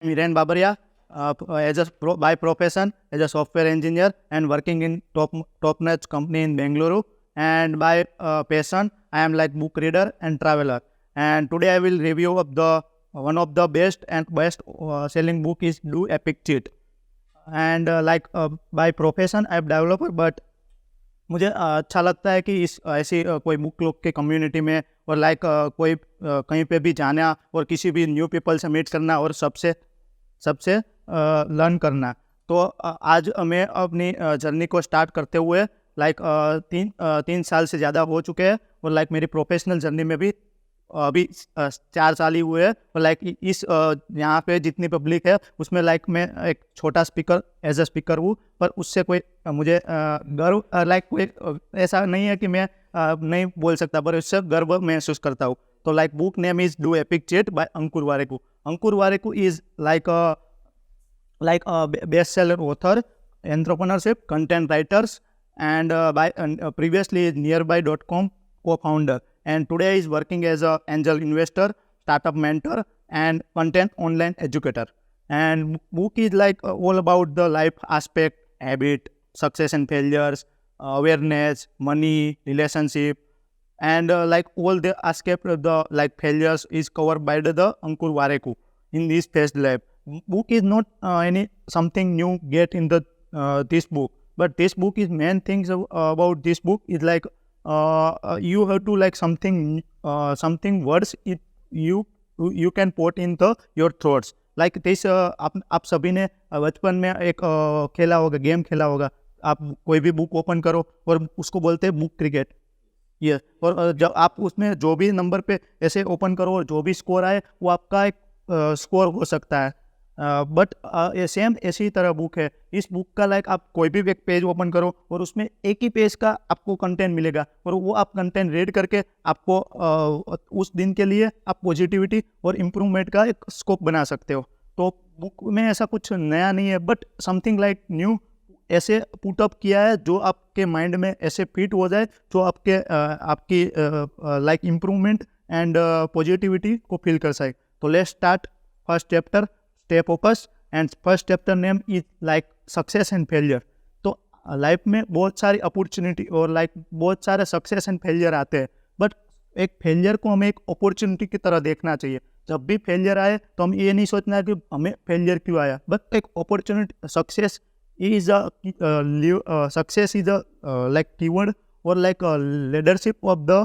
Miren Babaria, by profession as a software engineer and working in top-notch company in Bengaluru. And by passion, I am like book reader and traveler. And today I will review of the one of the best selling book is Do Epic Cheat. And by profession I am developer, but मुझे अच्छा लगता है कि इस ऐसी कोई book club के community में और कोई कहीं पे भी जाना और किसी भी न्यू पीपल से मीट करना और सबसे सबसे लर्न करना। तो आज मैं अपनी जर्नी को स्टार्ट करते हुए तीन साल से ज़्यादा हो चुके हैं और मेरी प्रोफेशनल जर्नी में भी अभी 4 साल ही हुए हैं और इस यहाँ पे जितनी पब्लिक है उसमें मैं एक छोटा स्पीकर एज अ स्पीकर हूँ, पर उससे कोई मुझे गर्व कोई ऐसा नहीं है कि मैं नहीं बोल सकता, पर उससे गर्व महसूस करता हूँ। तो book name is do epic shit by Ankur Warikoo. Ankur Warikoo is like a bestseller author, entrepreneurship, content writers, and previously Nearby.com co-founder, and today is working as a angel investor, startup mentor, and content online educator. And book is all about the life aspect, habit, success and failures, awareness, money, relationship, and all the aspect of the failures is covered by the Ankur Warikoo in this first lab. Book is not any something new get in the this book, but this book is main things about this book is you have to something words it you can put in the your thoughts this आप सभी ने बचपन में एक खेला होगा, game खेला होगा। आप कोई भी बुक ओपन करो और उसको बोलते हैं बुक क्रिकेट। ये और जब आप उसमें जो भी नंबर पे ऐसे ओपन करो और जो भी स्कोर आए वो आपका एक स्कोर हो सकता है। बट सेम ऐसी तरह बुक है। इस बुक का आप कोई भी एक पेज ओपन करो और उसमें एक ही पेज का आपको कंटेंट मिलेगा और वो आप कंटेंट रीड करके आपको उस दिन के लिए आप पॉजिटिविटी और इम्प्रूवमेंट का एक स्कोप बना सकते हो। तो बुक में ऐसा कुछ नया नहीं है, बट समथिंग न्यू ऐसे पुटअप किया है जो आपके माइंड में ऐसे फिट हो जाए, जो आपकी इम्प्रूवमेंट एंड पॉजिटिविटी को फील कर सके। तो let's start first chapter stay focus, and first chapter name is success and failure. तो लाइफ में बहुत सारी अपॉर्चुनिटी और बहुत सारे सक्सेस एंड फेलियर आते हैं, बट एक फेलियर को हमें एक अपॉर्चुनिटी की तरह देखना चाहिए। जब भी फेलियर आए तो हम ये नहीं सोचना है कि हमें फेलियर क्यों आया, बट एक opportunity. Success is a success is a keyword or leadership of the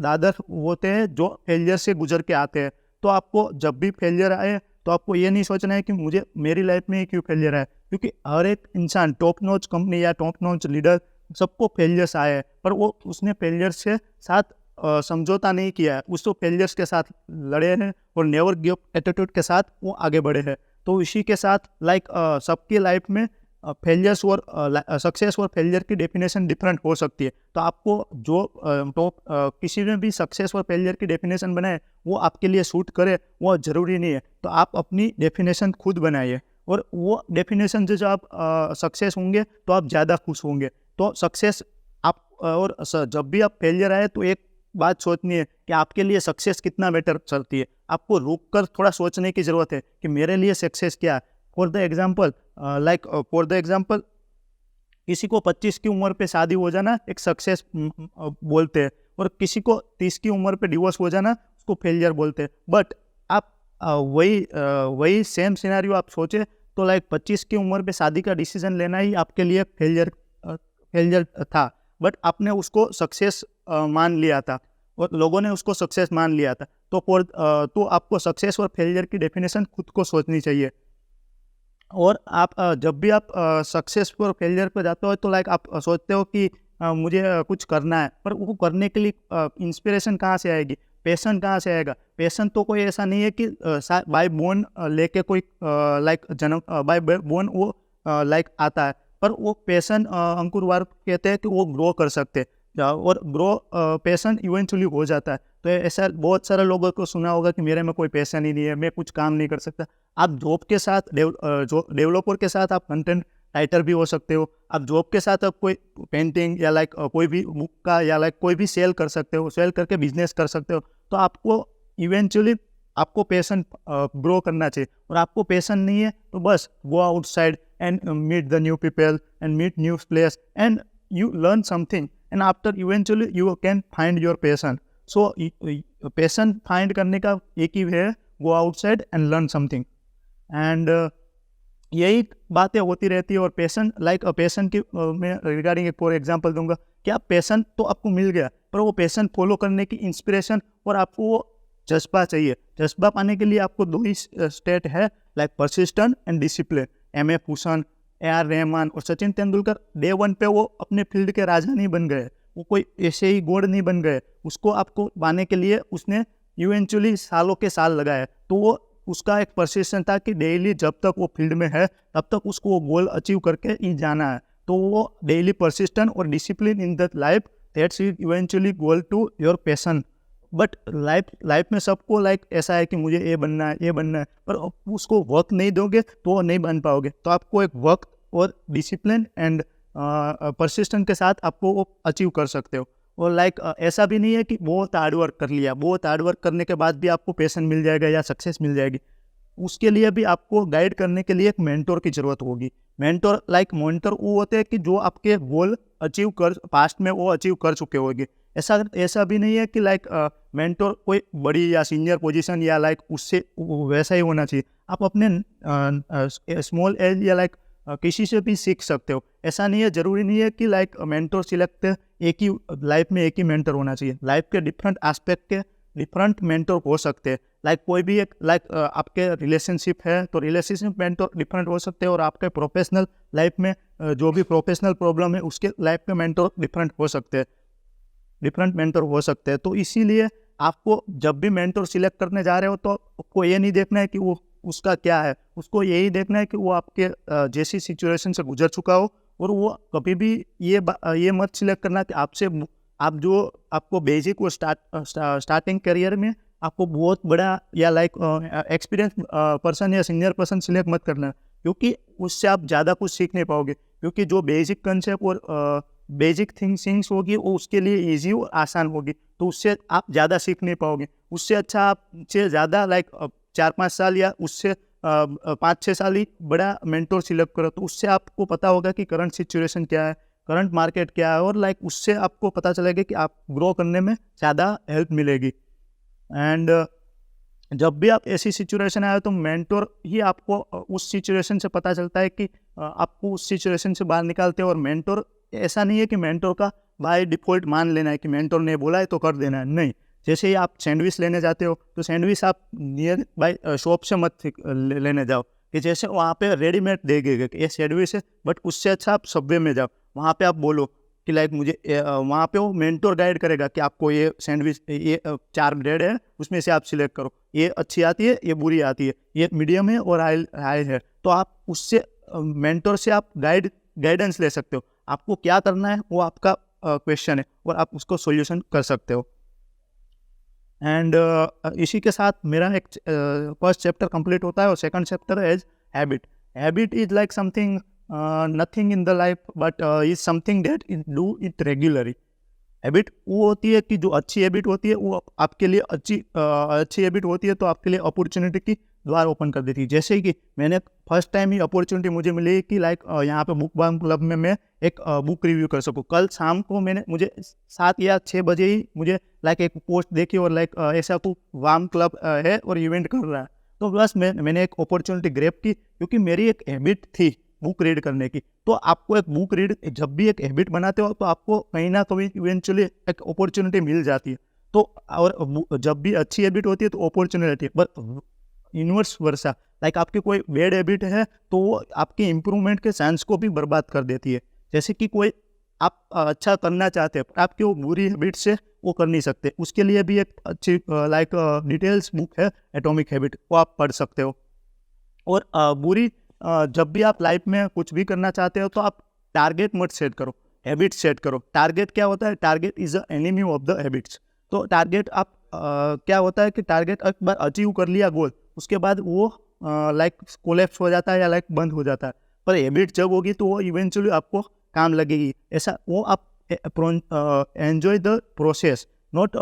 Dadar होते हैं जो फेलियर से गुजर के आते हैं। तो आपको जब भी फेलियर आए तो आपको ये नहीं सोचना है कि मुझे मेरी लाइफ में क्यों फेलियर आए, क्योंकि हर एक इंसान टॉप नॉच कंपनी या टॉप नॉच लीडर सबको फेलियर्स आए हैं, पर वो उसने फेलियर्स के साथ समझौता नहीं किया है, उसको फेलियर्स के साथ लड़े हैं और नेवर गिव एटीट्यूड के साथ वो आगे बढ़े हैं। तो इसी के साथ सबकी लाइफ में फेलियर्स और सक्सेस और फेलियर की डेफिनेशन डिफरेंट हो सकती है। तो आपको जो किसी ने भी सक्सेस और फेलियर की डेफिनेशन बनाए वो आपके लिए सूट करे वो ज़रूरी नहीं है। तो आप अपनी डेफिनेशन खुद बनाइए और वो डेफिनेशन जो आप सक्सेस होंगे तो आप ज़्यादा खुश होंगे। तो सक्सेस आप और जब भी आप फेलियर आए तो एक बात सोचनी है कि आपके लिए सक्सेस कितना बेटर चलती है। आपको रुक कर थोड़ा सोचने की ज़रूरत है कि मेरे लिए सक्सेस क्या है। फॉर द एग्जांपल किसी को 25 की उम्र पे शादी हो जाना एक सक्सेस बोलते हैं, और किसी को 30 की उम्र पे डिवोर्स हो जाना उसको फेलियर बोलते हैं। बट आप वही सेम सिनेरियो आप सोचे तो 25 की उम्र पे शादी का डिसीजन लेना ही आपके लिए फेलियर था, बट आपने उसको सक्सेस मान लिया था और लोगों ने उसको सक्सेस मान लिया था। तो आपको सक्सेस और फेलियर की डेफिनेशन खुद को सोचनी चाहिए। और आप जब भी आप सक्सेस और फेलियर पर जाते हो तो आप सोचते हो कि मुझे कुछ करना है, पर वो करने के लिए इंस्पिरेशन कहाँ से आएगी, पैशन कहाँ से आएगा। पैशन तो कोई ऐसा नहीं है कि बाय बोर्न लेके कोई जन्म बाय बोर्न वो आता है, पर वो पैशन अंकुर वारिकू कहते हैं कि वो ग्रो कर सकते हैं और ग्रो पैशन इवेंचुअली हो जाता है। तो ऐसा बहुत सारे लोगों को सुना होगा कि मेरे में कोई पैशन ही नहीं है, मैं कुछ काम नहीं कर सकता। आप जॉब के साथ डेवलपर के साथ आप कंटेंट राइटर भी हो सकते हो। आप जॉब के साथ आप कोई पेंटिंग या कोई भी बुक का या कोई भी सेल कर सकते हो, सेल करके बिजनेस कर सकते हो। तो आपको इवेंचुअली आपको पैशन ग्रो करना चाहिए, और आपको पैशन नहीं है तो बस go outside and meet the new people and meet new place and you learn something, and after eventually you can find your passion. So passion find करने का एक ही है, go outside and learn something. And यही बातें होती रहती है। और पैशन पैशन की मैं रिगार्डिंग एक फॉर एग्जांपल दूंगा कि आप पैशन तो आपको मिल गया, पर वो पैशन फॉलो करने की इंस्पिरेशन और आपको वो जज्बा चाहिए। जज्बा पाने के लिए आपको दो ही स्टेट है, like persistent and discipline. M A. Bhushan, A R. Rahman और सचिन तेंदुलकर डे वन पे वो अपने फील्ड के राजा नहीं बन गए, वो कोई ऐसे ही गॉड नहीं बन गए। उसको आपको पाने के लिए उसने इवेंचुअली सालों के साल लगाए। तो वो उसका एक परसिस्टेंस था कि डेली जब तक वो फील्ड में है तब तक उसको वो गोल अचीव करके ही जाना है। तो वो डेली परसिस्टेंट और discipline in the life, that's eventually goal to your passion. But life में सबको ऐसा है कि मुझे ये बनना है, ये बनना है, पर उसको वक्त नहीं दोगे तो नहीं बन पाओगे। तो आपको एक वक्त और डिसिप्लिन एंड परसिस्टेंट के साथ आपको वो अचीव कर सकते हो। और ऐसा भी नहीं है कि बहुत हार्डवर्क कर लिया, बहुत हार्डवर्क करने के बाद भी आपको पैशन मिल जाएगा या सक्सेस मिल जाएगी। उसके लिए भी आपको गाइड करने के लिए एक मेंटोर की ज़रूरत होगी। मेंटोर मेंटोर वो होते हैं कि जो आपके गोल अचीव कर पास्ट में वो अचीव कर चुके होंगे। ऐसा भी नहीं है कि मेंटोर कोई बड़ी या सीनियर पोजीशन या उससे वैसा ही होना चाहिए। आप अपने स्मॉल एज या किसी से भी सीख सकते हो। ऐसा नहीं है, ज़रूरी नहीं है कि मेंटोर सिलेक्ट एक ही लाइफ में एक ही मेंटर होना चाहिए। लाइफ के डिफरेंट एस्पेक्ट के डिफरेंट मेंटोर हो सकते हैं। कोई भी एक आपके रिलेशनशिप है तो रिलेशनशिप मेंटोर डिफरेंट हो सकते हैं, और आपके प्रोफेशनल लाइफ में जो भी प्रोफेशनल प्रॉब्लम है उसके लाइफ के मेंटोर डिफरेंट हो सकते हैं, डिफरेंट मेंटोर हो सकते हैं। तो इसीलिए आपको जब भी मेंटोर सिलेक्ट करने जा रहे हो तो आपको ये नहीं देखना है कि वो उसका क्या है, उसको यही देखना है कि वो आपके जैसी सिचुएशन से गुजर चुका हो। और वो कभी भी ये मत सिलेक्ट करना कि आप जो आपको बेसिक वो स्टार्टिंग करियर में आपको बहुत बड़ा या एक्सपीरियंस पर्सन या सीनियर पर्सन सिलेक्ट मत करना, क्योंकि उससे आप ज़्यादा कुछ सीख नहीं पाओगे। क्योंकि जो बेसिक कंसेप्ट और बेसिक थिंग्स होगी वो उसके लिए ईजी और आसान होगी, तो उससे आप ज़्यादा सीख नहीं पाओगे। उससे अच्छा आपसे ज़्यादा 4-5 साल या उससे 5-6 साल ही बड़ा मेंटोर सिलेक्ट करो, तो उससे आपको पता होगा कि करंट सिचुएशन क्या है, करंट मार्केट क्या है, और उससे आपको पता चलेगा कि आप ग्रो करने में ज़्यादा हेल्प मिलेगी। एंड जब भी आप ऐसी सिचुएशन आए तो मेंटोर ही आपको उस सिचुएशन से पता चलता है कि आपको उस सिचुएशन से बाहर निकालते हैं। और मेंटोर ऐसा नहीं है कि मेंटोर का बाय डिफ़ॉल्ट मान लेना है कि मेंटोर ने बोला है तो कर देना है, नहीं। जैसे ही आप सैंडविच लेने जाते हो तो सैंडविच आप नियर बाय शॉप से मत लेने जाओ कि जैसे वहाँ पे रेडीमेड देंगे कि ये सैंडविच है, बट उससे अच्छा आप सबवे में जाओ, वहाँ पे आप बोलो कि मुझे वहाँ पे वो मेंटोर गाइड करेगा कि आपको ये सैंडविच, ये 4 ब्रेड है उसमें से आप सिलेक्ट करो, ये अच्छी आती है, ये बुरी आती है, ये मीडियम है और हाई है। तो आप उससे मेंटोर से आप गाइडेंस ले सकते हो। आपको क्या करना है वो आपका क्वेश्चन है और आप उसको सॉल्यूशन कर सकते हो। एंड इसी के साथ मेरा एक फर्स्ट चैप्टर कंप्लीट होता है और second chapter is habit. Habit is something nothing in the life but is something that is do it regularly. Habit वो होती है कि जो अच्छी हैबिट होती है वो आपके लिए अच्छी हैबिट होती है तो आपके लिए अपॉर्चुनिटी की द्वार ओपन कर देती है। जैसे कि मैंने फर्स्ट टाइम ही अपॉर्चुनिटी मुझे मिली कि यहाँ पे बुक बाम क्लब में मैं एक बुक रिव्यू कर सकूँ। कल शाम को मुझे 7 या 6 बजे ही मुझे एक पोस्ट देखी और ऐसा कोई वाम क्लब है और इवेंट कर रहा है, तो बस मैंने एक अपॉर्चुनिटी ग्रैब की क्योंकि मेरी एक हैबिट थी बुक रीड करने की। तो आपको एक बुक रीड जब भी एक हैबिट बनाते हो तो आपको कहीं ना कहीं इवेंचुअली एक अपॉर्चुनिटी मिल जाती है। तो और जब भी अच्छी हैबिट होती है तो अपॉर्चुनिटी, बट इनवर्स वर्सा आपकी कोई बैड हैबिट है तो वो आपके इम्प्रूवमेंट के चांस को भी बर्बाद कर देती है। जैसे कि कोई आप अच्छा करना चाहते हैं पर आपकी वो बुरी हैबिट से वो कर नहीं सकते, उसके लिए भी एक अच्छी डिटेल्स बुक है एटॉमिक हैबिट, वो आप पढ़ सकते हो। और जब भी आप लाइफ में कुछ भी करना चाहते हो तो आप टारगेट मत सेट करो, हैबिट सेट करो। टारगेट क्या होता है? Target is the enemy of the habits. तो टारगेट आप क्या होता है कि टारगेट एक बार अचीव कर लिया गोल, उसके बाद वो कोलैप्स हो जाता है या बंद हो जाता है। पर हैबिट जब होगी तो वो इवेंचुअली आपको काम लगेगी। ऐसा वो आप enjoy the process not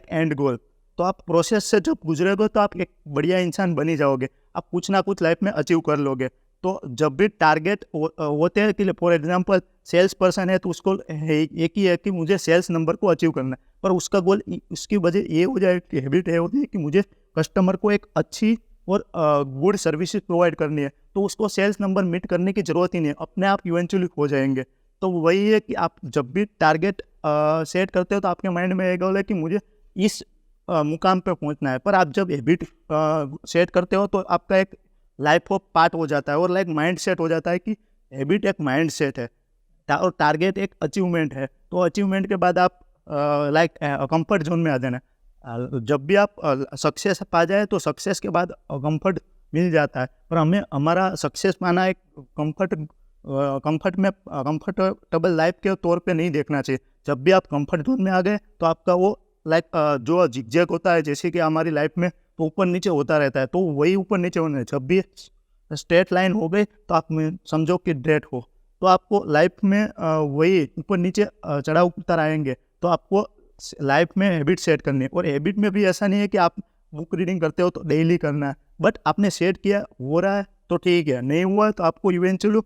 end goal. तो आप प्रोसेस से जब गुजरोगे तो आप एक बढ़िया इंसान बन ही जाओगे, आप कुछ ना कुछ लाइफ में अचीव कर लोगे। तो जब भी टारगेट होते हैं कि फॉर एग्जांपल सेल्स पर्सन है तो उसको एक ही है कि मुझे सेल्स नंबर को अचीव करना है, पर उसका गोल उसकी वजह ये हो जाए कि हैबिट है होती है कि मुझे कस्टमर को एक अच्छी और गुड सर्विसेज प्रोवाइड करनी है, तो उसको सेल्स नंबर मीट करने की ज़रूरत ही नहीं है, अपने आप इवेंचुअली हो जाएंगे। तो वही है कि आप जब भी टारगेट सेट करते हो तो आपके माइंड में एक गोल है कि मुझे इस मुकाम पे पहुंचना है, पर आप जब हैबिट सेट करते हो तो आपका एक लाइफ ऑफ पार्ट हो जाता है और लाइक माइंड सेट हो जाता है कि हैबिट एक माइंड सेट है और टारगेट एक अचीवमेंट है। तो अचीवमेंट के बाद आप लाइक कंफर्ट जोन में आ जाना। जब भी आप सक्सेस पा जाए तो सक्सेस के बाद कंफर्ट मिल जाता है, पर हमें हमारा सक्सेस पाना एक कंफर्टेबल लाइफ के तौर पे नहीं देखना चाहिए। जब भी आप कंफर्ट जोन में आ गए तो आपका वो लाइक जो जिगजैग होता है जैसे कि हमारी लाइफ में तो ऊपर नीचे होता रहता है, तो वही ऊपर नीचे होना है। जब भी स्ट्रेट लाइन हो गई तो आप समझो कि डेट हो, तो आपको लाइफ में वही ऊपर नीचे चढ़ाव उतार आएंगे। तो आपको लाइफ में हैबिट सेट करनी है, और हैबिट में भी ऐसा नहीं है कि आप बुक रीडिंग करते हो तो डेली करना है, बट आपने सेट किया हो रहा है तो ठीक है, नहीं हुआ तो आपको इवेंचुअली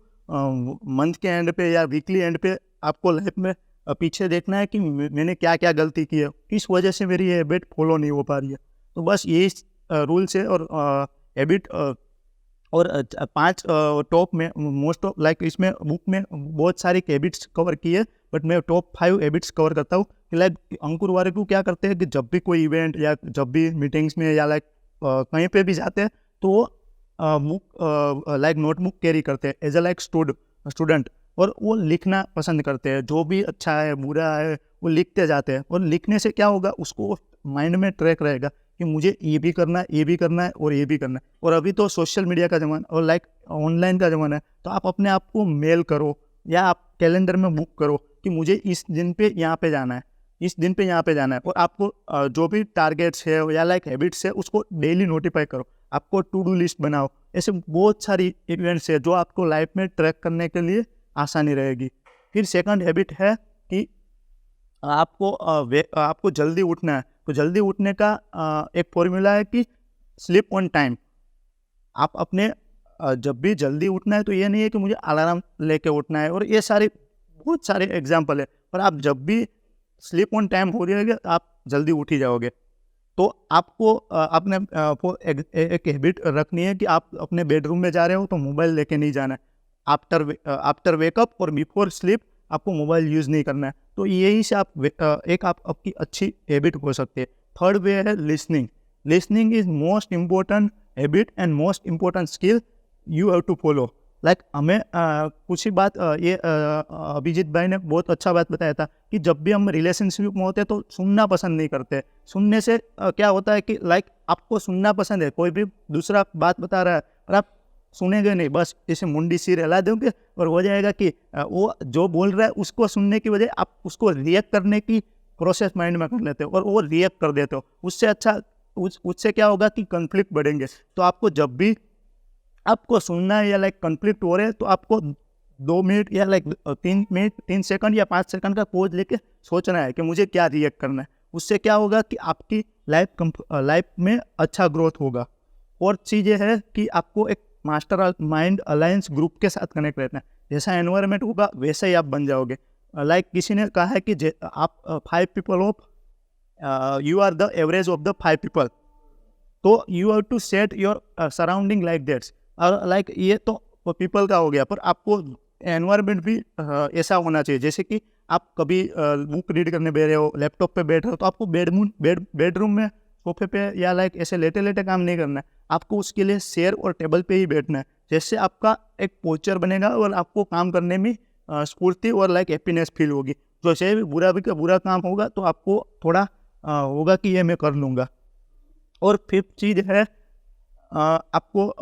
मंथ के एंड पे या वीकली एंड पे आपको लाइफ में पीछे देखना है कि मैंने क्या क्या गलती की है, किस वजह से मेरी हैबिट फॉलो नहीं हो पा रही है। तो बस यही रूल्स है। और हैबिट और 5 टॉप में मोस्ट ऑफ लाइक इसमें बुक में बहुत सारी हैबिट्स कवर की है, बट मैं टॉप 5 हैबिट्स कवर करता हूँ कि लाइक अंकुर वारिकू क्या करते हैं कि जब भी कोई इवेंट या जब भी मीटिंग्स में या लाइक कहीं पे भी जाते हैं तो वो बुक लाइक नोटबुक कैरी करते हैं एज अ लाइक स्टूडेंट, और वो लिखना पसंद करते हैं, जो भी अच्छा है बुरा है वो लिखते जाते हैं। और लिखने से क्या होगा, उसको माइंड में ट्रैक रहेगा कि मुझे ये भी करना है, ये भी करना है और ये भी करना है। और अभी तो सोशल मीडिया का ज़माना और लाइक ऑनलाइन का ज़माना है, तो आप अपने आप को मेल करो या आप कैलेंडर में बुक करो कि मुझे इस दिन पे यहाँ पे जाना है, इस दिन पे यहाँ पे जाना है। और आपको जो भी टारगेट्स है या लाइक हैबिट्स है उसको डेली नोटिफाई करो, आपको टू डू लिस्ट बनाओ। ऐसे बहुत सारी इवेंट्स है जो आपको लाइफ में ट्रैक करने के लिए आसानी रहेगी। फिर सेकंड हैबिट है कि आपको जल्दी उठना है। तो जल्दी उठने का एक फॉर्मूला है कि स्लीप ऑन टाइम। आप अपने जब भी जल्दी उठना है तो ये नहीं है कि मुझे अलार्म लेके उठना है, और ये सारे बहुत सारे एग्जाम्पल है, पर आप जब भी स्लीप ऑन टाइम हो जाएगा आप जल्दी उठ ही जाओगे। तो आपको अपने एक हैबिट रखनी है कि आप अपने बेडरूम में जा रहे हो तो मोबाइल लेके नहीं जाना है। आफ्टर वेकअप और बिफोर स्लीप आपको मोबाइल यूज़ नहीं करना है। तो यही से आप आपकी अच्छी हैबिट हो सकती है। थर्ड वे है listening. Listening is most important habit and most important skill you have to follow. Like हमें कुछ ही बात ये अभिजीत भाई ने बहुत अच्छा बात बताया था कि जब भी हम रिलेशनशिप में होते हैं तो सुनना पसंद नहीं करते। सुनने से क्या होता है कि लाइक आपको सुनना पसंद है, कोई भी दूसरा बात बता रहा है और आप सुनेंगे नहीं, बस इसे मुंडी सिर हिला दोगे और हो जाएगा कि वो जो बोल रहा है उसको सुनने की वजह आप उसको रिएक्ट करने की प्रोसेस माइंड में कर लेते हो और वो रिएक्ट कर देते हो। उससे अच्छा उससे क्या होगा कि कन्फ्लिक्ट बढ़ेंगे। तो आपको जब भी आपको सुनना है या लाइक कन्फ्लिक्ट हो रहे हैं तो आपको 2 मिनट या लाइक 3 मिनट 3 सेकंड या 5 सेकंड का पॉज लेके सोचना है कि मुझे क्या रिएक्ट करना है। उससे क्या होगा कि आपकी लाइफ में अच्छा ग्रोथ होगा। और चीज़ ये है कि आपको एक मास्टर माइंड अलायंस ग्रुप के साथ कनेक्ट रहना है। जैसा एनवायरनमेंट होगा वैसे ही आप बन जाओगे। लाइक किसी ने कहा है कि आप 5 people of you are the average of the 5 people. तो you have to set your surrounding like that's. और लाइक ये तो पीपल का हो गया, पर आपको एनवायरनमेंट भी ऐसा होना चाहिए। जैसे कि आप कभी बुक रीड करने बैठ रहे हो, लैपटॉप पे बैठ रहे हो, तो आपको बेडरूम में सोफे पे या लाइक ऐसे लेटे लेटे काम नहीं करना है। आपको उसके लिए चेयर और टेबल पे ही बैठना है, जैसे आपका एक पोस्चर बनेगा और आपको काम करने में स्फूर्ति और लाइक हैप्पीनेस फील होगी। जैसे भी बुरा काम होगा तो आपको थोड़ा होगा कि ये मैं कर लूँगा। और फिफ्थ चीज़ है आपको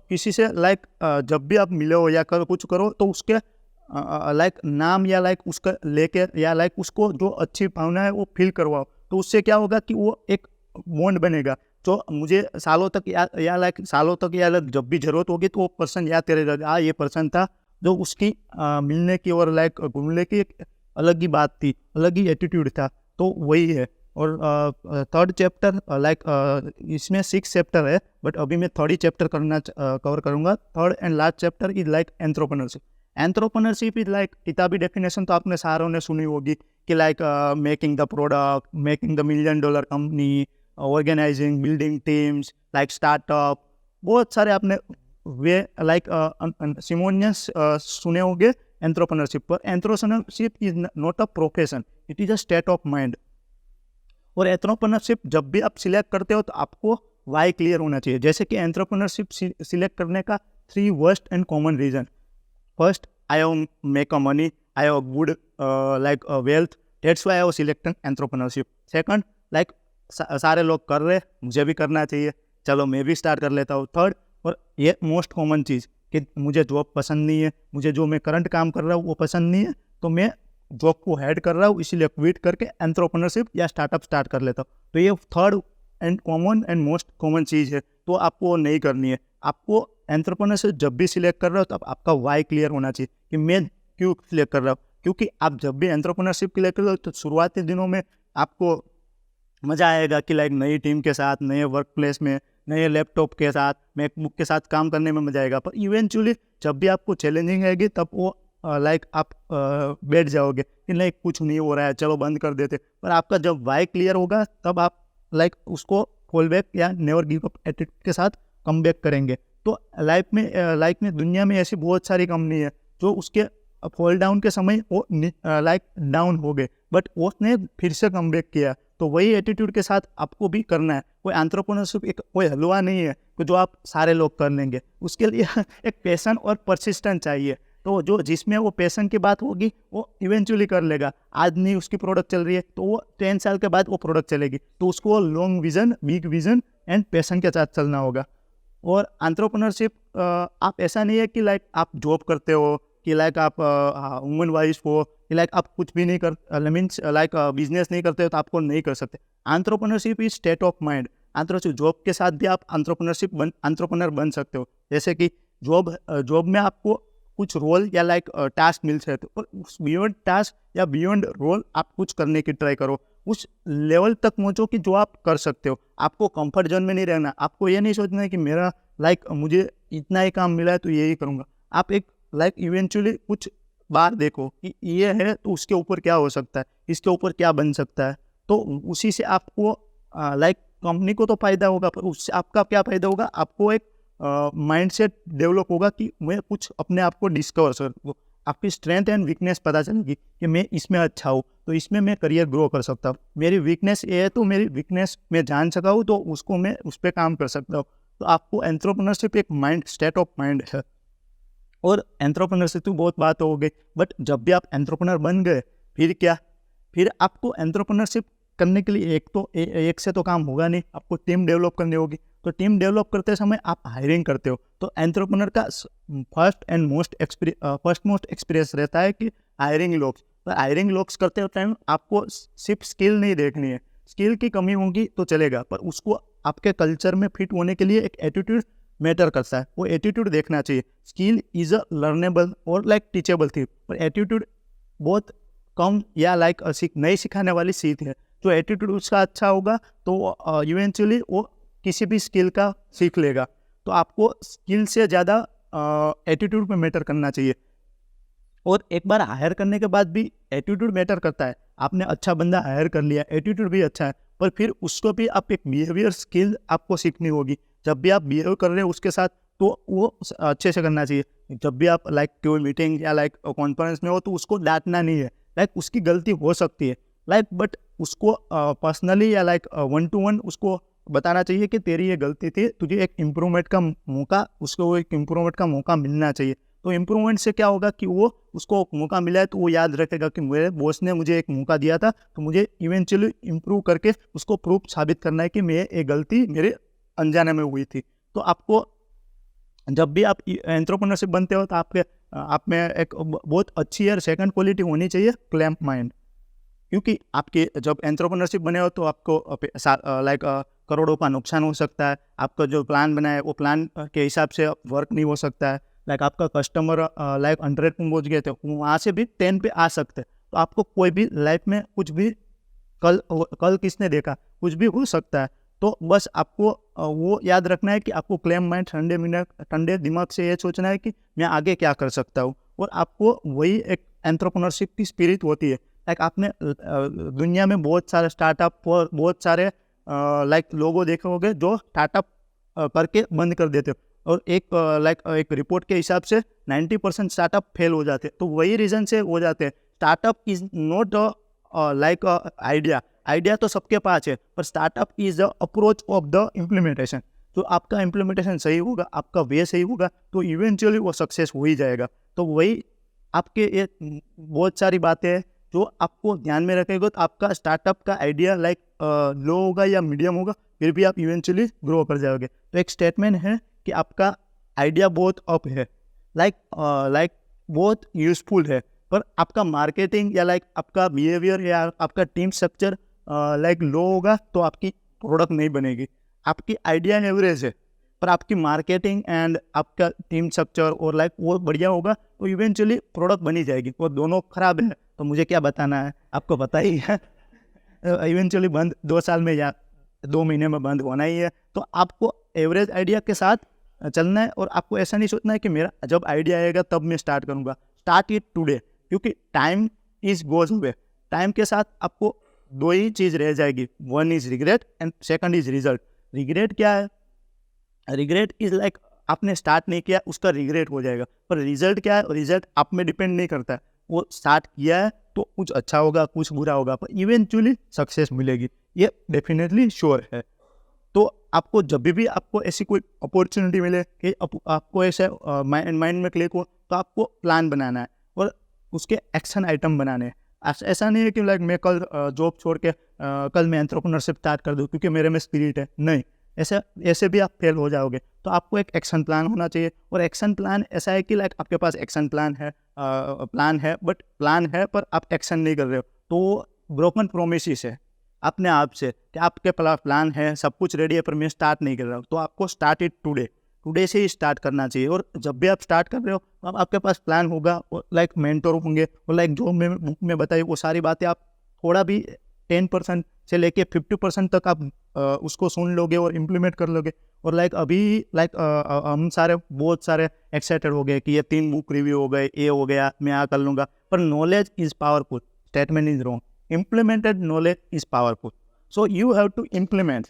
किसी से लाइक जब भी आप मिलो या कुछ करो तो उसके लाइक नाम या लाइक उसका लेके या लाइक उसको जो अच्छी भावना है वो फील करवाओ। तो उससे क्या होगा कि वो एक बॉन्ड बनेगा जो मुझे सालों तक या लाइक जब भी ज़रूरत होगी तो वो पर्सन याद करेगा, ये पर्सन था जो उसकी मिलने की और लाइक घूमने की एक अलग ही बात थी, अलग ही एटीट्यूड था। तो वही है। और थर्ड चैप्टर इसमें 6 चैप्टर है, बट अभी मैं थर्ड ही चैप्टर कवर करूँगा। Third and last chapter is like entrepreneurship. Entrepreneurship is like, किताबी डेफिनेशन तो आपने सारों ने सुनी होगी कि like making the product, making the $1 million company, organising, building teams, like startup, बहुत सारे आपने वे लाइक सिमोनियस सुने होंगे एंथ्रोप्रेन्योरशिप पर। Entrepreneurship is not a profession, it is a state of mind. और एंथ्रोप्रेन्योरशिप जब भी आप सिलेक्ट करते हो तो आपको वाई क्लियर होना चाहिए। जैसे कि एंथ्रोप्रेन्योरशिप सिलेक्ट करने का 3 worst and common reason. First, I have make a money, I have good like wealth, that's why I have selected entrepreneurship. Second, like सारे लोग कर रहे, मुझे भी करना चाहिए, चलो मैं भी स्टार्ट कर लेता हूँ। थर्ड, और ये मोस्ट कॉमन चीज़ कि मुझे जॉब पसंद नहीं है, मुझे जो मैं करंट काम कर रहा हूँ वो पसंद नहीं है, तो मैं जॉब को हेड कर रहा हूँ, इसीलिए क्विट करके एंथ्रोप्रेन्योरशिप या स्टार्टअप स्टार्ट कर लेता हूँ। तो ये third and common and most common चीज़ है, तो आपको नहीं करनी है। आपको एंथ्रोप्रेन्योरशिप जब भी सिलेक्ट कर रहे हो तो आपका वाई क्लियर होना चाहिए कि मैं क्यों सिलेक्ट कर रहा हूँ। क्योंकि आप जब भी एंथ्रोप्रेन्योरशिप सिलेक्ट कर रहे हो तो शुरुआती दिनों में आपको मज़ा आएगा कि लाइक नई टीम के साथ, नए वर्क प्लेस में, नए लैपटॉप के साथ, मैकबुक के साथ काम करने में मज़ा आएगा। पर इवेंचुअली जब भी आपको चैलेंजिंग आएगी तब वो लाइक आप बैठ जाओगे कि नहीं कुछ नहीं हो रहा है, चलो बंद कर देते। पर आपका जब वाई क्लियर होगा तब आप लाइक उसको फॉल बैक या नेवर गिव अप एटीट्यूड के साथ कम बैक करेंगे। तो लाइफ में दुनिया में ऐसी बहुत सारी कंपनी है जो उसके फॉल डाउन के समय वो लाइक डाउन हो गए, बट उसने फिर से कम बैक किया। तो वही एटीट्यूड के साथ आपको भी करना है। कोई एंटरप्रेन्योरशिप एक कोई हलवा नहीं है कि जो आप सारे लोग कर लेंगे, उसके लिए एक पैशन और परसिस्टेंस चाहिए। तो जो जिसमें वो पैशन की बात होगी वो इवेंचुअली कर लेगा। आज नहीं उसकी प्रोडक्ट चल रही है तो वो 10 साल के बाद वो प्रोडक्ट चलेगी, तो उसको long vision, big vision and passion के साथ चलना होगा। और एंटरप्रेन्योरशिप आप ऐसा नहीं है कि लाइक आप जॉब करते हो, कि लाइक आप वुमन वाइफ हो, कि लाइक आप कुछ भी नहीं कर मीन्स लाइक बिजनेस नहीं करते हो तो आपको नहीं कर सकते। Entrepreneurship is state of mind. Entrepreneurship job के साथ भी आप एंटरप्रेन्योर बन सकते हो। जैसे कि जॉब में आपको कुछ रोल या लाइक टास्क मिल सकते हो, और बियॉन्ड टास्क या बियॉन्ड रोल आप कुछ करने की ट्राई करो। उस लेवल तक पहुँचो कि जो आप कर सकते हो। आपको कंफर्ट जोन में नहीं रहना। आपको ये नहीं सोचना है कि मेरा लाइक मुझे इतना ही काम मिला है तो यही करूँगा। आप एक लाइक इवेंचुअली कुछ बार देखो कि ये है तो उसके ऊपर क्या हो सकता है, इसके ऊपर क्या बन सकता है। तो उसी से आपको लाइक कंपनी को तो फ़ायदा होगा, पर उससे आपका क्या फ़ायदा होगा, आपको एक माइंडसेट डेवलप होगा कि मैं कुछ अपने आप को डिस्कवर सकूँ। आपकी स्ट्रेंथ एंड वीकनेस पता चलेगी कि मैं इसमें अच्छा हूँ तो इसमें मैं करियर ग्रो कर सकता हूँ। मेरी वीकनेस ये है तो मेरी वीकनेस मैं जान सका हूँ तो उसको मैं उस पर काम कर सकता हूँ। तो आपको एंटरप्रेन्योरशिप एक माइंड स्टेट ऑफ माइंड है। और एंटरप्रेन्योरशिप तो बहुत बात हो गई, बट जब भी आप एंटरप्रेन्योर बन गए फिर क्या, फिर आपको एंटरप्रेन्योरशिप करने के लिए एक से तो काम होगा नहीं, आपको टीम डेवलप करनी होगी। तो टीम डेवलप करते समय आप हायरिंग करते हो। तो एंटरप्रेन्योर का फर्स्ट मोस्ट एक्सपीरियंस रहता है कि हायरिंग लोग। पर हायरिंग लोग करते टाइम आपको सिर्फ स्किल नहीं देखनी है। स्किल की कमी होगी तो चलेगा, पर उसको आपके कल्चर में फिट होने के लिए एक एटीट्यूड मैटर करता है। वो एटीट्यूड देखना चाहिए। स्किल इज़ अ लर्नेबल और लाइक टीचेबल थी, पर एटीट्यूड बहुत कम या लाइक नहीं सिखाने वाली सीख है। जो एटीट्यूड उसका अच्छा होगा तो इवेंचुअली वो किसी भी स्किल का सीख लेगा। तो आपको स्किल से ज़्यादा एटीट्यूड पे मैटर करना चाहिए। और एक बार हायर करने के बाद भी एटीट्यूड मैटर करता है। आपने अच्छा बंदा हायर कर लिया, एटीट्यूड भी अच्छा है, पर फिर उसको भी आप एक बिहेवियर स्किल आपको सीखनी होगी। जब भी आप बिहेव कर रहे हो उसके साथ तो वो अच्छे से करना चाहिए। जब भी आप लाइक कोई मीटिंग या लाइक कॉन्फ्रेंस में हो तो उसको डांटना नहीं है। लाइक उसकी गलती हो सकती है लाइक, बट उसको पर्सनली या लाइक 1 to 1 उसको बताना चाहिए कि तेरी ये गलती थी, तुझे एक इम्प्रूवमेंट का मौका, उसको एक इम्प्रूवमेंट का मौका मिलना चाहिए। तो इम्प्रूवमेंट से क्या होगा कि वो उसको मौका मिला है तो वो याद रखेगा कि मेरे बॉस ने मुझे एक मौका दिया था, तो मुझे इवेंचुअली इम्प्रूव करके उसको प्रूफ साबित करना है कि मैं ये गलती मेरे अनजाने में हुई थी। तो आपको जब भी आप एंटरप्रेन्योरशिप बनते हो तो आप में एक बहुत अच्छी और सेकंड क्वालिटी होनी चाहिए, क्लैम्प माइंड। क्योंकि आपके जब एंटरप्रेन्योरशिप बने हो तो आपको लाइक करोड़ों का नुकसान हो सकता है। आपका जो प्लान बना है वो प्लान के हिसाब से वर्क नहीं हो सकता है। लाइक आपका कस्टमर लाइक 100 पे पहुँच गए थे, वहाँ से भी 10 पे आ सकते हैं। तो आपको कोई भी लाइफ में कुछ भी कल किसने देखा, कुछ भी हो सकता है। तो बस आपको वो याद रखना है कि आपको क्लेम माइंड ठंडे दिमाग से ये सोचना है कि मैं आगे क्या कर सकता हूँ, और आपको वही एक एंटरप्रेन्योरशिप की स्पिरिट होती है। लाइक आपने दुनिया में बहुत सारे स्टार्टअप और बहुत सारे लाइक लोगों देखे होंगे जो स्टार्टअप करके बंद कर देते हो, और एक रिपोर्ट के हिसाब से 90% स्टार्टअप फेल हो जाते हैं। तो वही रीज़न से हो जाते हैं। Startup is not like idea तो सबके पास है, पर startup is the approach of the implementation. तो आपका इम्प्लीमेंटेशन सही होगा, आपका वे सही होगा, तो इवेंचुअली वो सक्सेस हो ही जाएगा। तो वही आपके ये बहुत सारी बातें हैं जो आपको ध्यान में रखेगा, तो आपका स्टार्टअप का आइडिया लाइक लो होगा या मीडियम होगा, फिर भी आप इवेंचुअली ग्रो कर जाओगे। तो एक स्टेटमेंट है कि आपका आइडिया बहुत अप है, लाइक बहुत यूजफुल है, पर आपका मार्केटिंग या लाइक आपका बिहेवियर या आपका टीम स्ट्रक्चर लाइक लो होगा, तो आपकी प्रोडक्ट नहीं बनेगी। आपकी आइडिया एवरेज है, पर आपकी मार्केटिंग एंड आपका टीम स्ट्रक्चर और लाइक वो बढ़िया होगा, तो इवेंचुअली प्रोडक्ट बनी जाएगी। वो दोनों खराब है तो मुझे क्या बताना है, आपको पता ही है। इवेंचुअली बंद 2 साल में या 2 महीने में बंद होना ही है। तो आपको एवरेज आइडिया के साथ चलना है, और आपको ऐसा नहीं सोचना है कि मेरा जब आइडिया आएगा तब मैं स्टार्ट करूँगा। स्टार्ट इट टुडे, क्योंकि time is goes away. Time के साथ आपको 2 ही चीज़ रह जाएगी, 1 is regret and 2nd is result. Regret क्या है? रिग्रेट इज लाइक आपने स्टार्ट नहीं किया, उसका रिग्रेट हो जाएगा। पर रिजल्ट क्या है? रिजल्ट आप में डिपेंड नहीं करता है। वो स्टार्ट किया है तो कुछ अच्छा होगा, कुछ बुरा होगा, पर इवेंचुअली सक्सेस मिलेगी, ये डेफिनेटली श्योर है। तो आपको जब भी आपको ऐसी कोई अपॉर्चुनिटी मिले कि आपको ऐसे माइंड में क्लिक हो, तो आपको प्लान बनाना है और उसके एक्शन आइटम बनाने हैं। ऐसा नहीं है कि लाइक मैं कल जॉब छोड़ के कल मैं एंटरप्रेन्योरशिप स्टार्ट कर दूँ क्योंकि मेरे में स्पिरिट है। नहीं, ऐसे भी आप फेल हो जाओगे। तो आपको एक एक्शन प्लान होना चाहिए, और एक्शन प्लान ऐसा है कि लाइक आपके पास एक्शन प्लान है, बट प्लान है पर आप एक्शन नहीं कर रहे हो, तो ब्रोकन प्रोमिसेस है अपने आप से कि आपके प्लान है, सब कुछ रेडी है, पर मैं स्टार्ट नहीं कर रहा हूँ। तो आपको स्टार्ट इट टुडे से ही स्टार्ट करना चाहिए। और जब भी आप स्टार्ट कर रहे हो, तो अब आपके पास प्लान होगा, और लाइक मेंटर होंगे, और लाइक जो मैं बुक में बताई वो सारी बातें आप थोड़ा भी 10% से लेके 50% तक आप उसको सुन लोगे और इम्प्लीमेंट कर लोगे। और लाइक अभी लाइक हम बहुत सारे एक्साइटेड हो गए कि ये 3 बुक रिव्यू हो गए, ये हो गया, मैं यहाँ कर लूँगा। पर knowledge is powerful, statement is wrong. Implemented knowledge is powerful, so you have to implement.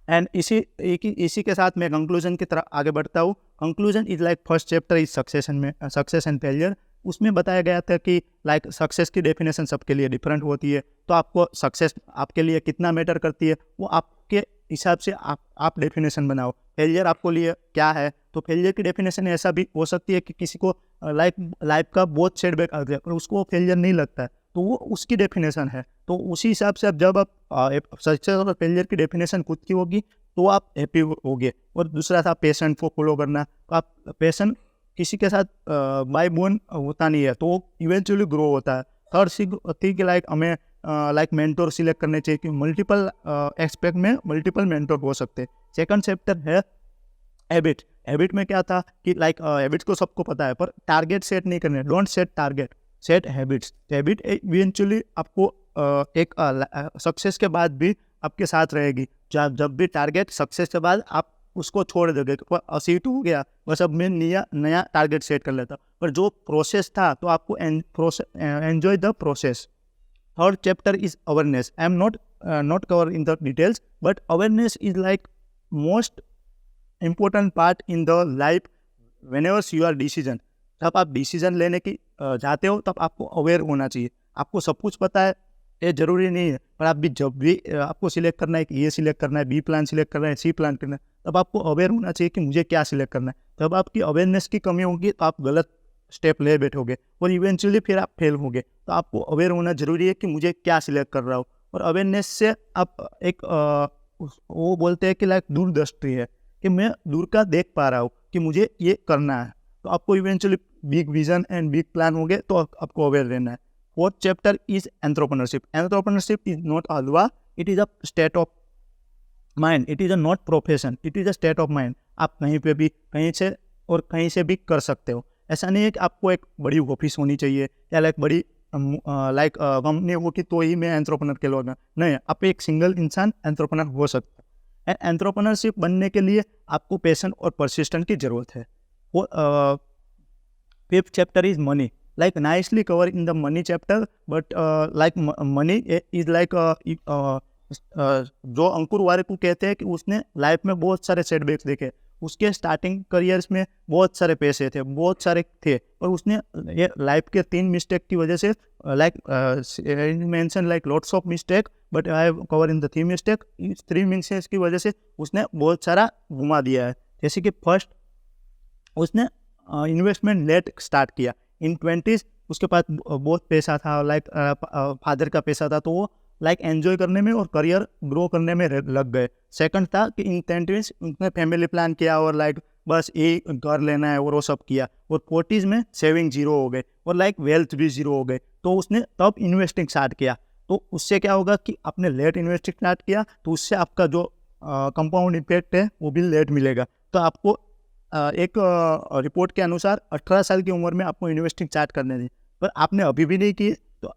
And इसी के साथ मैं कंक्लूजन की तरफ आगे बढ़ता हूँ। Conclusion is like first chapter is success and failure. उसमें बताया गया था कि लाइक सक्सेस की डेफिनेशन सबके लिए डिफरेंट होती है। तो आपको सक्सेस आपके लिए कितना मैटर करती है, वो आपके हिसाब से आप डेफिनेशन बनाओ। फेलियर आपको लिए क्या है, तो फेलियर की डेफिनेशन ऐसा भी हो सकती है कि किसी को लाइफ का बहुत सेटबैक आ गया, पर उसको फेलियर नहीं लगता है, तो वो उसकी डेफिनेशन है। तो उसी हिसाब से जब आप सक्सेस और फेलियर की डेफिनेशन खुद की होगी, तो आप हैप्पी होगे। और दूसरा था पैशन को फॉलो करना। तो आप पैशन किसी के साथ बाय बोर्न होता नहीं है, तो वो इवेंचुअली ग्रो होता है। थर्ड थिंग लाइक हमें लाइक मेंटोर सिलेक्ट करने चाहिए कि मल्टीपल एस्पेक्ट में मल्टीपल मेंटोर हो सकते हैं। सेकंड चैप्टर है हैबिट में क्या था कि लाइक हैबिट्स को सबको पता है, पर टारगेट सेट नहीं करने। Don't set target, set habits. Habit eventually आपको एक सक्सेस के बाद भी आपके साथ रहेगी। जब भी टारगेट सक्सेस के बाद आप उसको छोड़ दोगे, असीट हो गया, बस अब मैं नया टारगेट सेट कर लेता। पर जो प्रोसेस था, तो आपको enjoy the process. Third chapter is awareness. I am not cover in the details, but awareness is like most important part in the life whenever you are decision। जब आप decision लेने की जाते हो, तब आपको अवेयर होना चाहिए। आपको सब कुछ पता है ये जरूरी नहीं है, पर आप भी जब भी आपको सिलेक्ट करना है कि ये सिलेक्ट करना है, बी प्लान सिलेक्ट करना है, सी प्लान करना है, तब आपको अवेयर होना चाहिए कि मुझे क्या सिलेक्ट करना है। जब आपकी अवेयरनेस की कमी होगी, तो आप गलत स्टेप ले बैठोगे और इवेंचुअली फिर आप फेल होगे। तो आपको अवेयर होना जरूरी है कि मुझे क्या सिलेक्ट कर रहा हूँ। और अवेयरनेस से आप एक वो बोलते हैं कि लाइक दूरदृष्टि है, कि मैं दूर का देख पा रहा हूँ कि मुझे ये करना है। तो आपको eventually big vision and big plan हो गए, तो आपको अवेयर रहना है। Fourth chapter is entrepreneurship. Entrepreneurship is not halwa, it is a state of mind, it is a not profession, it is a state of mind. आप कहीं पे भी कहीं से भी कर सकते हो। ऐसा नहीं है कि आपको एक बड़ी ऑफिस होनी चाहिए या लाइक बड़ी लाइक कंपनी होगी तो ही मैं एंटरप्रेन्योर कहलाऊंगा, नहीं, आप एक सिंगल इंसान एंटरप्रेन्योर हो सकता है। एंड एंटरप्रेन्योरशिप बनने के लिए आपको पैशन और परसिस्टेंट की ज़रूरत है। वो fifth chapter is money, like nicely covered in the money chapter, but like money is like जो अंकुर वारे को कहते हैं कि उसने लाइफ में बहुत सारे सेटबैक्स देखे। उसके स्टार्टिंग करियर्स में बहुत सारे पैसे थे, बहुत सारे थे, और उसने ये लाइफ के 3 मिस्टेक की वजह से like mention like lots of mistake, but I have cover in the 3 mistake. इस 3 मिस्टेक्स की वजह से उसने बहुत सारा घुमा दिया है। जैसे कि फर्स्ट, उसने इन्वेस्टमेंट लेट स्टार्ट किया इन 20s। उसके पास बहुत पैसा था, लाइक फादर का पैसा था, तो वो लाइक एंजॉय करने में और करियर ग्रो करने में लग गए। सेकंड था कि इन 20s उसने फैमिली प्लान किया और लाइक बस ये घर लेना है और वो सब किया, और 40s में सेविंग जीरो हो गए और लाइक वेल्थ भी जीरो हो गए। तो उसने तब इन्वेस्टिंग स्टार्ट किया। तो उससे क्या होगा कि आपने लेट इन्वेस्टिंग स्टार्ट किया तो उससे आपका जो कंपाउंड इफेक्ट है वो भी लेट मिलेगा। तो आपको एक रिपोर्ट के अनुसार 18 साल की उम्र में आपको इन्वेस्टिंग स्टार्ट करने दी, पर आपने अभी भी नहीं की, तो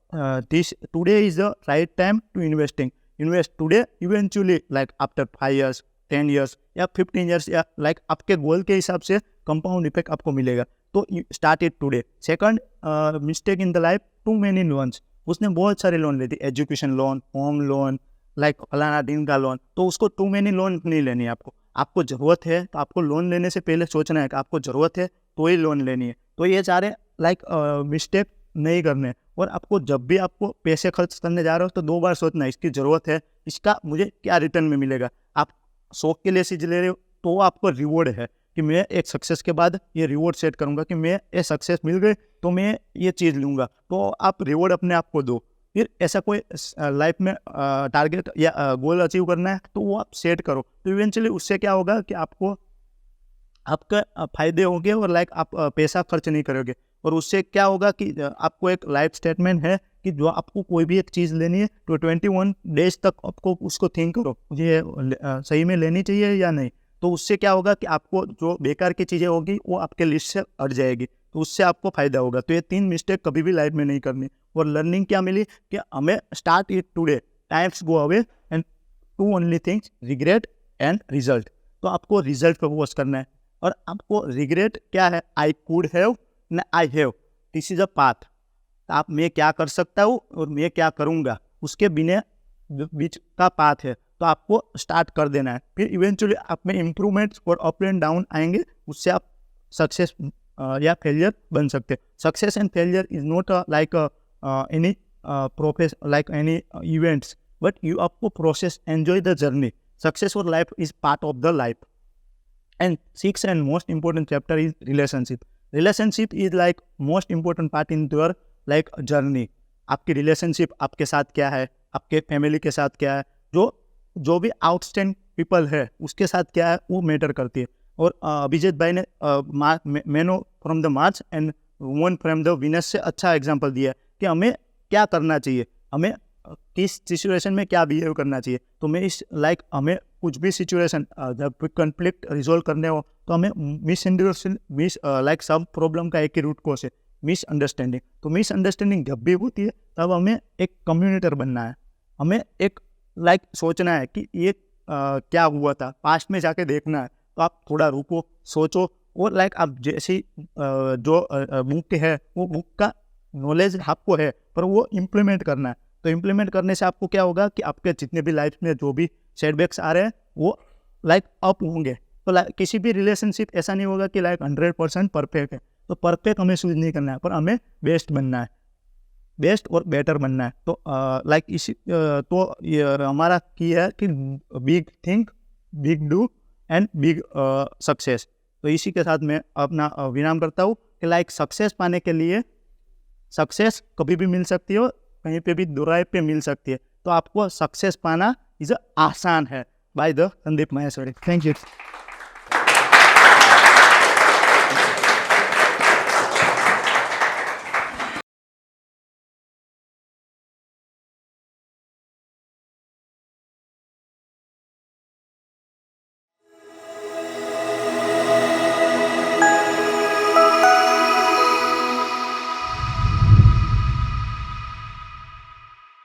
this today is the right time to investing. Invest today, eventually like after 5 years, 10 years या 15 years, या लाइक आपके गोल के हिसाब से कंपाउंड इफेक्ट आपको मिलेगा। तो start it today. Second mistake in the life, too many loans. उसने बहुत सारे लोन ले दी, education loan, home loan, like फलाना दिन का लोन। तो उसको टू मेनी लोन नहीं लेनी है। आपको ज़रूरत है तो आपको लोन लेने से पहले सोचना है कि आपको ज़रूरत है तो ही लोन लेनी है। तो ये सारे लाइक मिस्टेक नहीं करने। और आपको जब भी आपको पैसे खर्च करने जा रहे हो तो 2 बार सोचना है, इसकी ज़रूरत है, इसका मुझे क्या रिटर्न में मिलेगा। आप शौक के लिए चीज़ ले रहे हो तो वो आपको रिवॉर्ड है कि मैं एक सक्सेस के बाद ये रिवॉर्ड सेट करूँगा कि मैं ये सक्सेस मिल गई तो मैं ये चीज़ लूँगा। तो आप रिवॉर्ड अपने आप को दो। फिर ऐसा कोई लाइफ में टारगेट या गोल अचीव करना है तो वो आप सेट करो। तो इवेंचुअली उससे क्या होगा कि आपका फायदे होंगे और लाइक आप पैसा खर्च नहीं करोगे। और उससे क्या होगा कि आपको एक लाइफ स्टेटमेंट है कि जो आपको कोई भी एक चीज़ लेनी है तो 21 डेज तक आपको उसको थिंक करो, मुझे सही में लेनी चाहिए या नहीं। तो उससे क्या होगा कि आपको जो बेकार की चीज़ें होगी वो आपके लिस्ट से हट जाएगी, तो उससे आपको फ़ायदा होगा। तो ये 3 मिस्टेक कभी भी लाइफ में नहीं करनी। और लर्निंग क्या मिली कि हमें start it today, times go away and to only things, regret and result. तो आपको रिजल्ट पे फोकस करना है। और आपको रिग्रेट क्या है, आई कुड हैव न I have, this is a path. आप मैं क्या कर सकता हूँ और मैं क्या करूँगा, उसके बिना बीच का पाथ है। तो आपको स्टार्ट कर देना है। फिर इवेंचुअली आप में इम्प्रूवमेंट्स और अप एंड डाउन आएंगे, उससे आप सक्सेस या फेलियर बन सकते हैं। Success and failure is not like any process like any events, but you आपको process, enjoy the journey. Success और life is part of the life. And 6th and most important chapter is relationship. Relationship is like most important part in your like journey. आपकी relationship आपके साथ क्या है, आपके family के साथ क्या है, जो भी आउटस्टैंड पीपल है उसके साथ क्या है वो मैटर करती है। और अभिजीत भाई ने men from the Mars and women from the Venus से अच्छा एग्जांपल दिया है कि हमें क्या करना चाहिए, हमें किस सिचुएशन में क्या बिहेव करना चाहिए। तो मैं इस लाइक हमें कुछ भी सिचुएशन जब कॉन्फ्लिक्ट रिजोल्व करने हो तो हमें लाइक सब प्रॉब्लम का एक ही रूट कोस है, मिसअंडरस्टैंडिंग। तो मिसअंडरस्टैंडिंग जब भी होती है तब हमें एक कम्युनिकेटर बनना है। हमें एक लाइक सोचना है कि ये क्या हुआ था, पास्ट में जाके देखना है। तो आप थोड़ा रुको, सोचो, और लाइक आप जैसी जो बुक है वो बुक का नॉलेज आपको है पर वो इम्प्लीमेंट करना है। तो इम्प्लीमेंट करने से आपको क्या होगा कि आपके जितने भी लाइफ में जो भी सेटबैक्स आ रहे हैं वो लाइक अप होंगे। तो किसी भी रिलेशनशिप ऐसा नहीं होगा कि लाइक 100% परफेक्ट है। तो परफेक्ट हमें चूज नहीं करना है, पर हमें बेस्ट बनना है, बेस्ट और बेटर बनना है। तो लाइक इसी तो ये हमारा की है कि big think, big do and big success. तो इसी के साथ मैं अपना विराम करता हूँ कि लाइक सक्सेस पाने के लिए, सक्सेस कभी भी मिल सकती है, कहीं पे भी दोराहे पे मिल सकती है। तो आपको सक्सेस पाना इज आसान है। By the Sandeep Maheshwari. Thank you.